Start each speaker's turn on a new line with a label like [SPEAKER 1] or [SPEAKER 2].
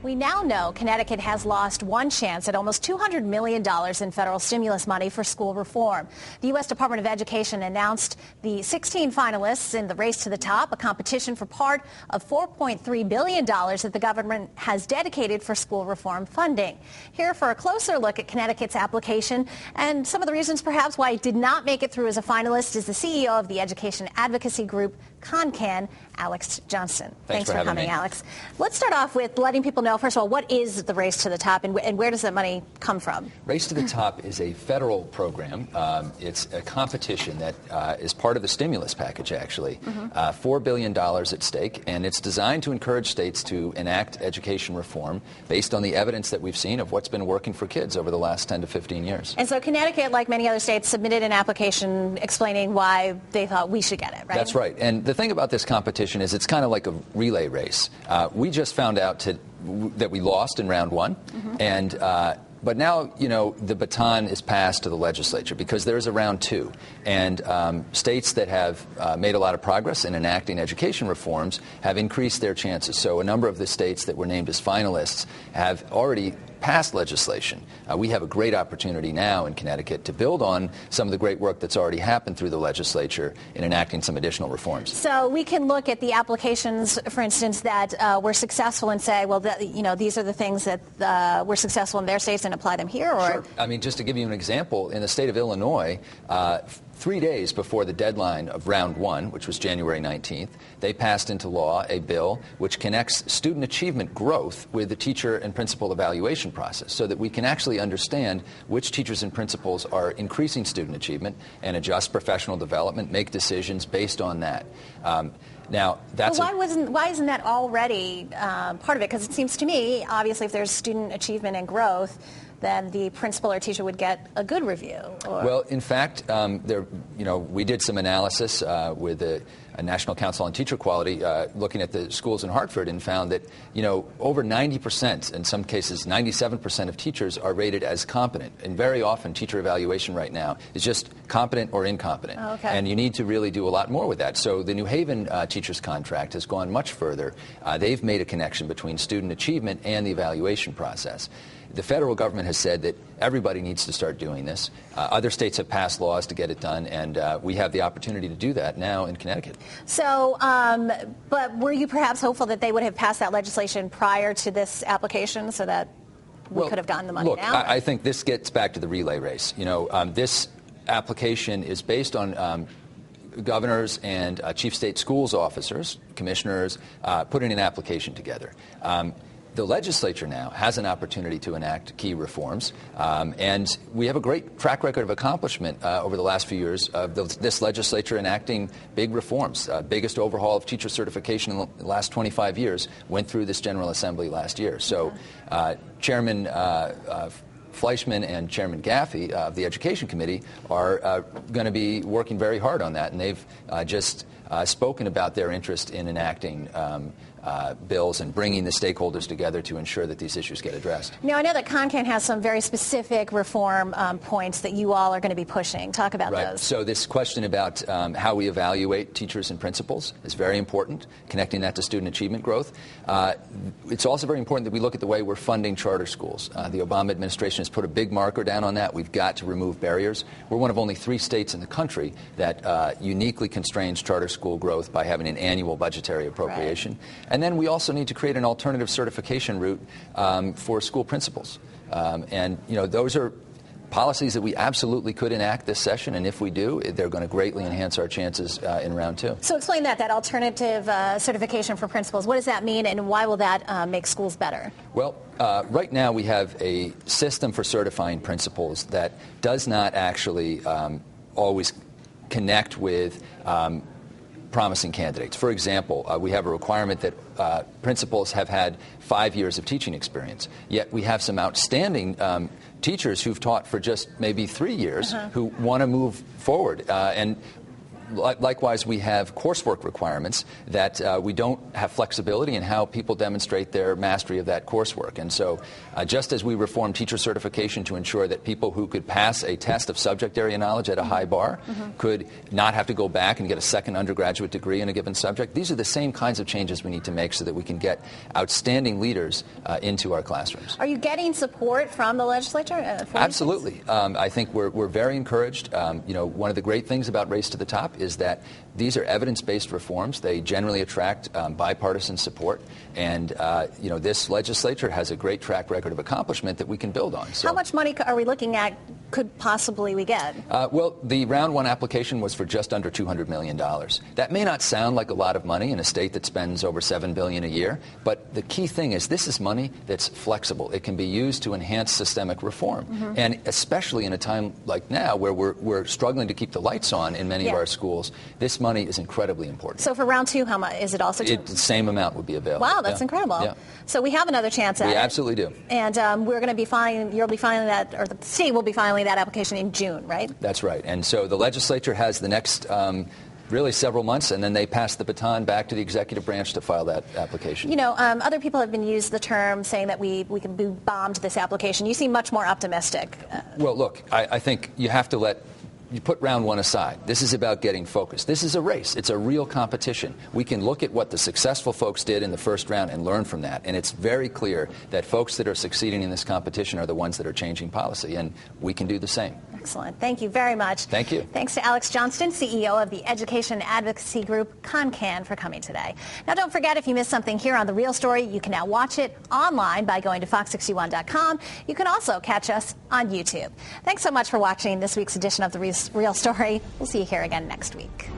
[SPEAKER 1] We now know Connecticut has lost one chance at almost $200 million in federal stimulus money for school reform. The U.S. Department of Education announced the 16 finalists in the Race to the Top, a competition for part of $4.3 billion that the government has dedicated for school reform funding. Here for a closer look at Connecticut's application and some of the reasons perhaps why it did not make it through as a finalist is the CEO of the education advocacy group ConCan, Alex Johnston.
[SPEAKER 2] Thanks for
[SPEAKER 1] coming,
[SPEAKER 2] me.
[SPEAKER 1] Alex. Let's start off with letting people know, first of all, what is the Race to the Top and where does that money come from?
[SPEAKER 2] Race to the Top is a federal program. It's a competition that is part of the stimulus package, actually. $4 billion at stake, and it's designed to encourage states to enact education reform based on the evidence that we've seen of what's been working for kids over the last 10 to 15 years.
[SPEAKER 1] And so Connecticut, like many other states, submitted an application explaining why they thought we should get it, right?
[SPEAKER 2] That's right. And the thing about this competition is it's kind of like a relay race. We just found out that we lost in round one, and but now, you know, the baton is passed to the legislature because there is a round two. And states that have made a lot of progress in enacting education reforms have increased their chances. So a number of the states that were named as finalists have already passed legislation. We have a great opportunity now in Connecticut to build on some of the great work that's already happened through the legislature in enacting some additional reforms.
[SPEAKER 1] So we can look at the applications, for instance, that were successful and say, well, these are the things that were successful in their states and apply them here? Or?
[SPEAKER 2] Sure. I mean, just to give you an example, in the state of Illinois, 3 days before the deadline of round one, which was January 19th, they passed into law a bill which connects student achievement growth with the teacher and principal evaluation process so that we can actually understand which teachers and principals are increasing student achievement and adjust professional development, make decisions based on that. Now, that's
[SPEAKER 1] why isn't that already part of it? Because it seems to me, obviously, if there's student achievement and growth, then the principal or teacher would get a good review.
[SPEAKER 2] Well, in fact, we did some analysis with the National Council on Teacher Quality, looking at the schools in Hartford, and found that, over 90%, in some cases 97% of teachers are rated as competent. And very often teacher evaluation right now is just competent or incompetent.
[SPEAKER 1] Oh, okay.
[SPEAKER 2] And you need to really do a lot more with that. So the New Haven teachers contract has gone much further. They've made a connection between student achievement and the evaluation process. The federal government has said that everybody needs to start doing this. Other states have passed laws to get it done, and we have the opportunity to do that now in Connecticut.
[SPEAKER 1] So, but were you perhaps hopeful that they would have passed that legislation prior to this application so that we could have gotten the money
[SPEAKER 2] look,
[SPEAKER 1] now?
[SPEAKER 2] I think this gets back to the relay race. This application is based on governors and chief state schools officers, commissioners, putting an application together. The legislature now has an opportunity to enact key reforms, and we have a great track record of accomplishment over the last few years of this legislature enacting big reforms. Biggest overhaul of teacher certification in the last 25 years went through this General Assembly last year. So Chairman Fleischman and Chairman Gaffey of the Education Committee are going to be working very hard on that, and they've just spoken about their interest in enacting bills and bringing the stakeholders together to ensure that these issues get addressed.
[SPEAKER 1] Now, I know that ConCan has some very specific reform points that you all are going to be pushing. Talk about those.
[SPEAKER 2] So this question about how we evaluate teachers and principals is very important, connecting that to student achievement growth. It's also very important that we look at the way we're funding charter schools. The Obama administration has put a big marker down on that. We've got to remove barriers. We're one of only 3 states in the country that uniquely constrains charter school growth by having an annual budgetary appropriation. Right. And then we also need to create an alternative certification route for school principals. Those are policies that we absolutely could enact this session, and if we do, they're going to greatly enhance our chances in round 2.
[SPEAKER 1] So explain that alternative certification for principals. What does that mean, and why will that make schools better?
[SPEAKER 2] Well, right now we have a system for certifying principals that does not actually always connect with promising candidates. For example, we have a requirement that principals have had 5 years of teaching experience, yet we have some outstanding teachers who've taught for just maybe 3 years who want to move forward. And likewise, we have coursework requirements that we don't have flexibility in how people demonstrate their mastery of that coursework. And so just as we reformed teacher certification to ensure that people who could pass a test of subject area knowledge at a high bar could not have to go back and get a second undergraduate degree in a given subject, these are the same kinds of changes we need to make so that we can get outstanding leaders into our classrooms.
[SPEAKER 1] Are you getting support from the legislature?
[SPEAKER 2] Absolutely. I think we're very encouraged. One of the great things about Race to the Top is that these are evidence-based reforms. They generally attract bipartisan support. And, this legislature has a great track record of accomplishment that we can build on. So,
[SPEAKER 1] how much money are we looking at could possibly we get?
[SPEAKER 2] Well, the round one application was for just under $200 million. That may not sound like a lot of money in a state that spends over $7 billion a year, but the key thing is this is money that's flexible. It can be used to enhance systemic reform. And especially in a time like now where we're struggling to keep the lights on in many of our schools, this money is incredibly important.
[SPEAKER 1] So for round two, how much is it also?
[SPEAKER 2] The same amount would be available.
[SPEAKER 1] Wow, that's incredible. Yeah. So we have another chance at it.
[SPEAKER 2] We absolutely do.
[SPEAKER 1] And we're going to be filing, you'll be filing that, or the state will be filing that application in June, right?
[SPEAKER 2] That's right. And so the legislature has the next really several months, and then they pass the baton back to the executive branch to file that application.
[SPEAKER 1] Other people have been used the term saying that we can be bombed this application. You seem much more optimistic.
[SPEAKER 2] Well, look, I think you have to you put round one aside. This is about getting focused. This is a race. It's a real competition. We can look at what the successful folks did in the first round and learn from that. And it's very clear that folks that are succeeding in this competition are the ones that are changing policy. And we can do the same.
[SPEAKER 1] Excellent. Thank you very much.
[SPEAKER 2] Thank you.
[SPEAKER 1] Thanks to Alex Johnston, CEO of the education advocacy group Concan, for coming today. Now, don't forget, if you missed something here on The Real Story, you can now watch it online by going to fox61.com. You can also catch us on YouTube. Thanks so much for watching this week's edition of The Real Story. We'll see you here again next week.